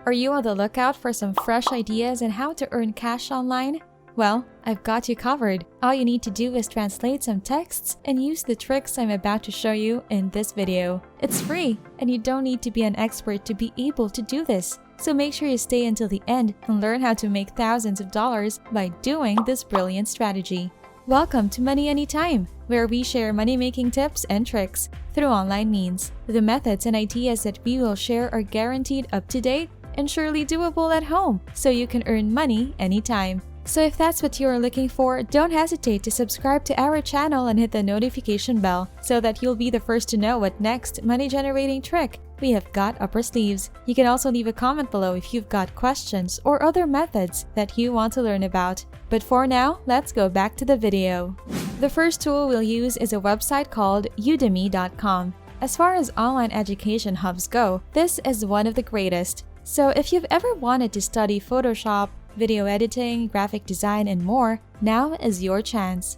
Are you on the lookout for some fresh ideas on how to earn cash online? Well, I've got you covered. All you need to do is translate some texts and use the tricks I'm about to show you in this video. It's free, and you don't need to be an expert to be able to do this. So make sure you stay until the end and learn how to make thousands of dollars by doing this brilliant strategy. Welcome to Money Anytime, where we share money-making tips and tricks through online means. The methods and ideas that we will share are guaranteed up-to-date and surely doable at home, so you can earn money anytime. So if that's what you are looking for, don't hesitate to subscribe to our channel and hit the notification bell so that you'll be the first to know what next money-generating trick we have got up our sleeves. You can also leave a comment below if you've got questions or other methods that you want to learn about. But for now, let's go back to the video. The first tool we'll use is a website called Udemy.com. As far as online education hubs go, this is one of the greatest. So if you've ever wanted to study Photoshop, video editing, graphic design, and more, now is your chance.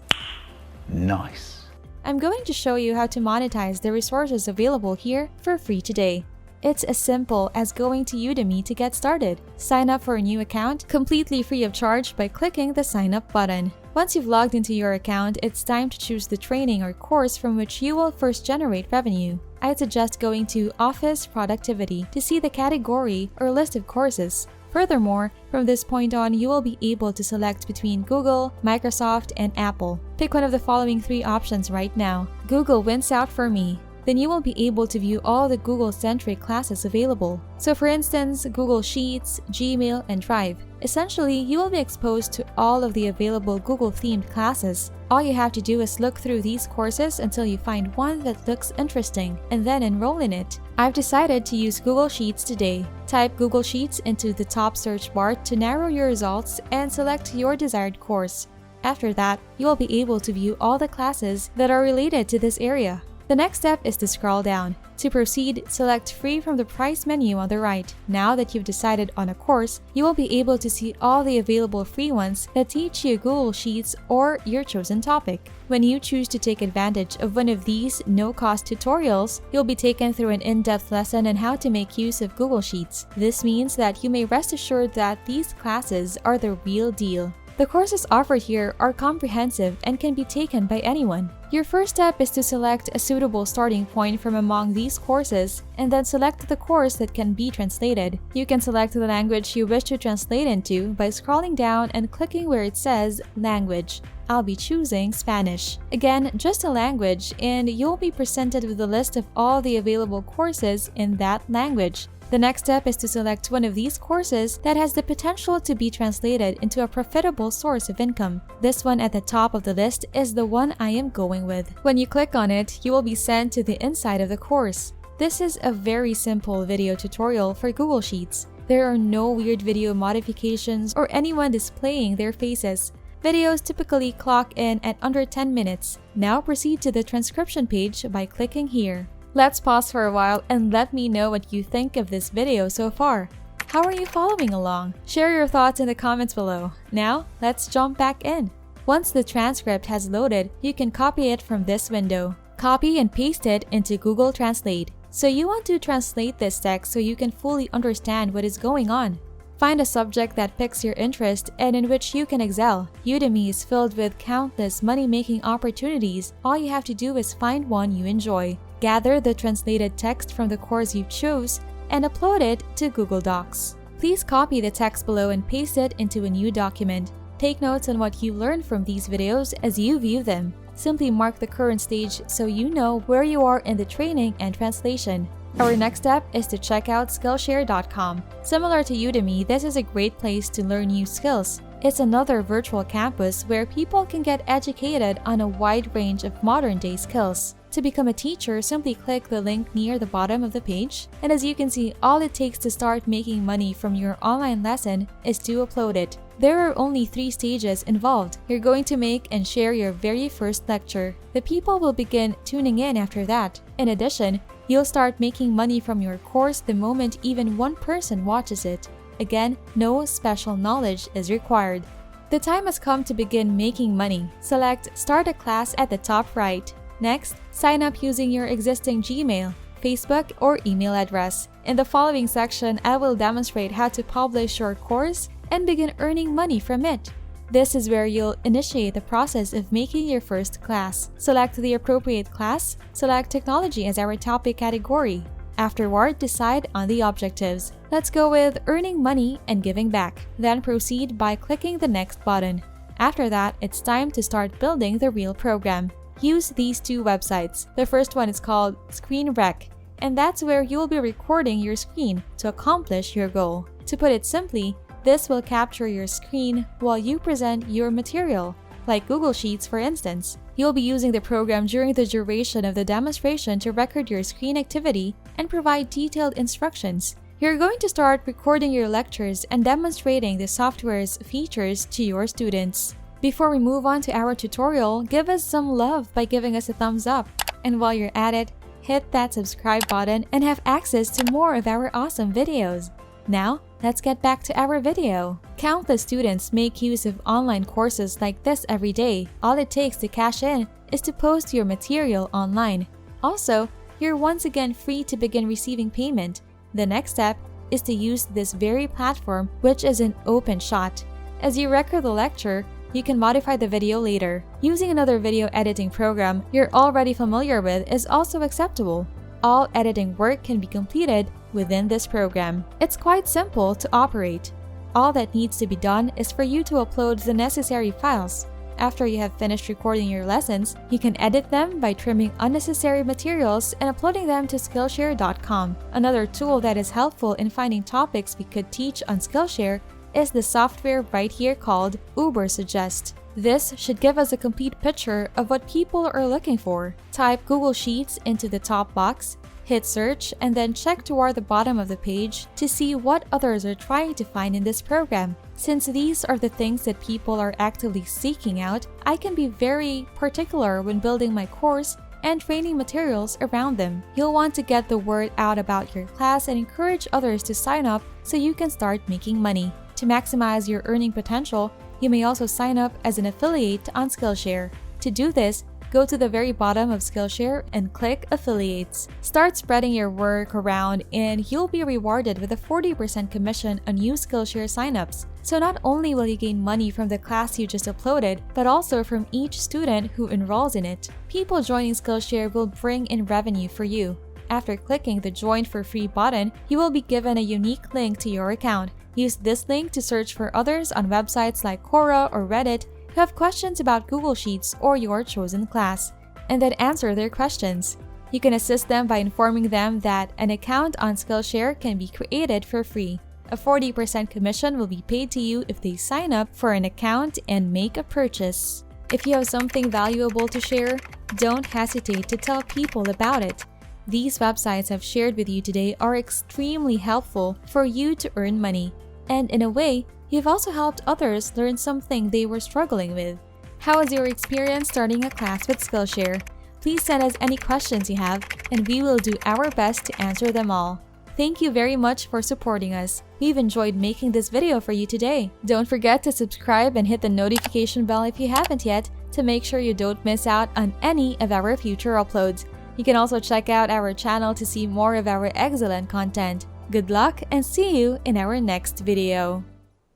Nice. I'm going to show you how to monetize the resources available here for free today. It's as simple as going to Udemy to get started. Sign up for a new account completely free of charge by clicking the sign up button. Once you've logged into your account, it's time to choose the training or course from which you will first generate revenue. I'd suggest going to Office Productivity to see the category or list of courses. Furthermore, from this point on, you will be able to select between Google, Microsoft, and Apple. Pick one of the following three options right now. Google wins out for me. Then you will be able to view all the Google-centric classes available. So for instance, Google Sheets, Gmail, and Drive. Essentially, you will be exposed to all of the available Google-themed classes. All you have to do is look through these courses until you find one that looks interesting, and then enroll in it. I've decided to use Google Sheets today. Type Google Sheets into the top search bar to narrow your results and select your desired course. After that, you will be able to view all the classes that are related to this area. The next step is to scroll down. To proceed, select Free from the price menu on the right. Now that you've decided on a course, you will be able to see all the available free ones that teach you Google Sheets or your chosen topic. When you choose to take advantage of one of these no-cost tutorials, you'll be taken through an in-depth lesson on how to make use of Google Sheets. This means that you may rest assured that these classes are the real deal. The courses offered here are comprehensive and can be taken by anyone. Your first step is to select a suitable starting point from among these courses and then select the course that can be translated. You can select the language you wish to translate into by scrolling down and clicking where it says Language. I'll be choosing Spanish. Again, just a language, and you'll be presented with a list of all the available courses in that language. The next step is to select one of these courses that has the potential to be translated into a profitable source of income. This one at the top of the list is the one I am going with. When you click on it, you will be sent to the inside of the course. This is a very simple video tutorial for Google Sheets. There are no weird video modifications or anyone displaying their faces. Videos typically clock in at under 10 minutes. Now proceed to the transcription page by clicking here. Let's pause for a while and let me know what you think of this video so far. How are you following along? Share your thoughts in the comments below. Now, let's jump back in. Once the transcript has loaded, you can copy it from this window. Copy and paste it into Google Translate. So you want to translate this text so you can fully understand what is going on. Find a subject that piques your interest and in which you can excel. Udemy is filled with countless money-making opportunities. All you have to do is find one you enjoy. Gather the translated text from the course you chose and upload it to Google Docs. Please copy the text below and paste it into a new document. Take notes on what you learned from these videos as you view them. Simply mark the current stage so you know where you are in the training and translation. Our next step is to check out Skillshare.com. Similar to Udemy, this is a great place to learn new skills. It's another virtual campus where people can get educated on a wide range of modern-day skills. To become a teacher, simply click the link near the bottom of the page. And as you can see, all it takes to start making money from your online lesson is to upload it. There are only 3 stages involved. You're going to make and share your very first lecture. The people will begin tuning in after that. In addition, you'll start making money from your course the moment even one person watches it. Again, no special knowledge is required. The time has come to begin making money. Select Start a Class at the top right. Next, sign up using your existing Gmail. Facebook, or email address. In the following section, I will demonstrate how to publish your course and begin earning money from it. This is where you'll initiate the process of making your first class. Select the appropriate class, select technology as our topic category. Afterward, decide on the objectives. Let's go with earning money and giving back. Then proceed by clicking the next button. After that, it's time to start building the real program. Use these two websites. The first one is called Screen Rec, and that's where you'll be recording your screen to accomplish your goal. To put it simply, this will capture your screen while you present your material, like Google Sheets for instance. You'll be using the program during the duration of the demonstration to record your screen activity and provide detailed instructions. You're going to start recording your lectures and demonstrating the software's features to your students. Before we move on to our tutorial, give us some love by giving us a thumbs up. And while you're at it, hit that subscribe button and have access to more of our awesome videos. Now, let's get back to our video. Countless students make use of online courses like this every day. All it takes to cash in is to post your material online. Also, you're once again free to begin receiving payment. The next step is to use this very platform, which is an open shot. As you record the lecture, you can modify the video later. Using another video editing program you're already familiar with is also acceptable. All editing work can be completed within this program. It's quite simple to operate. All that needs to be done is for you to upload the necessary files. After you have finished recording your lessons, you can edit them by trimming unnecessary materials and uploading them to Skillshare.com. Another tool that is helpful in finding topics we could teach on Skillshare is the software right here called Ubersuggest. This should give us a complete picture of what people are looking for. Type Google Sheets into the top box, hit search, and then check toward the bottom of the page to see what others are trying to find in this program. Since these are the things that people are actively seeking out, I can be very particular when building my course and training materials around them. You'll want to get the word out about your class and encourage others to sign up so you can start making money. To maximize your earning potential, you may also sign up as an affiliate on Skillshare. To do this, go to the very bottom of Skillshare and click Affiliates. Start spreading your work around and you'll be rewarded with a 40% commission on new Skillshare signups. So not only will you gain money from the class you just uploaded, but also from each student who enrolls in it. People joining Skillshare will bring in revenue for you. After clicking the Join for Free button, you will be given a unique link to your account. Use this link to search for others on websites like Quora or Reddit who have questions about Google Sheets or your chosen class, and then answer their questions. You can assist them by informing them that an account on Skillshare can be created for free. A 40% commission will be paid to you if they sign up for an account and make a purchase. If you have something valuable to share, don't hesitate to tell people about it. These websites I've shared with you today are extremely helpful for you to earn money. And in a way, you've also helped others learn something they were struggling with. How was your experience starting a class with Skillshare? Please send us any questions you have, and we will do our best to answer them all. Thank you very much for supporting us. We've enjoyed making this video for you today. Don't forget to subscribe and hit the notification bell if you haven't yet to make sure you don't miss out on any of our future uploads. You can also check out our channel to see more of our excellent content. Good luck and see you in our next video.